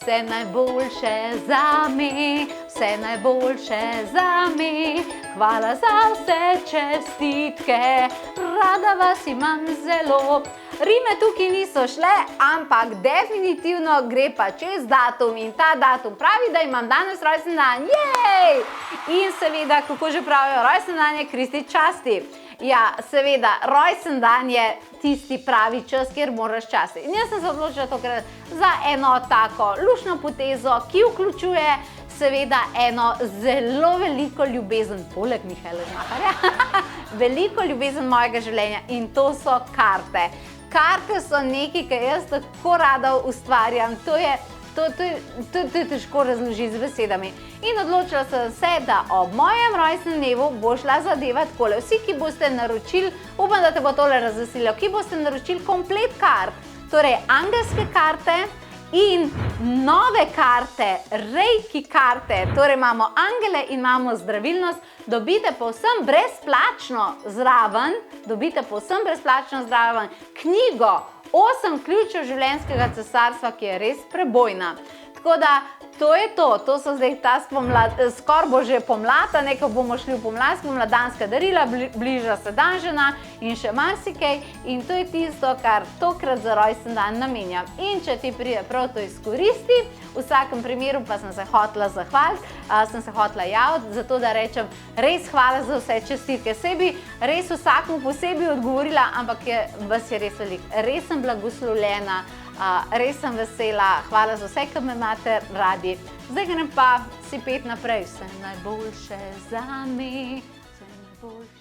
vse najboljše zame, vse najboljše zame. Hvala za vse čestitke, rada vas imam zelo. Rime tukaj niso šle, ampak definitivno gre pa čez datum in ta datum pravi, da imam danes rojstni dan. Jej! In seveda, kako že pravijo, rojstni dan je Kristi časti. Ja, seveda, rojstni dan je tisti pravi čas, kjer moraš častiti. In jaz sem se odločila tokrat za eno tako luštno potezo, ki vključuje seveda eno zelo veliko ljubezen, poleg Mihaela Žmaharja, veliko ljubezen mojega življenja in to so karte. Karte so nekaj, kar jaz tako rada ustvarjam, to je težko razložiti z besedami. In odločila sem se, da ob mojem rojstnem dnevu bo šla zadeva takole. Vsi, ki boste naročili, upam, da te bo tole razveselilo, ki boste naročili komplet kart, torej angelske karte in nove karte, reiki karte, torej imamo angele in imamo zdravilnost, dobite povsem brezplačno zraven, knjigo 8 ključev življenjskega cesarstva, ki je res prebojna. Tako da, to je to so zdaj skoraj bo že pomlad, nekaj bomo šli v pomlad, spomladanska darila, bliža se dan žena in še marsikaj in to je tisto, kar tokrat za rojstni dan namenjam. In če ti pride prav, to izkoristi, v vsakem primeru pa sem se hotela zahvaliti, sem se hotela javiti, zato da rečem res hvala za vse čestitke. Saj bi res vsakmu posebej odgovorila, ampak vas je res veliko. Res sem blagoslovljena, res sem vesela, hvala za vse, ki me imate radi. Zdaj grem pa si pet naprej. Vse najboljše zame, vse najboljše.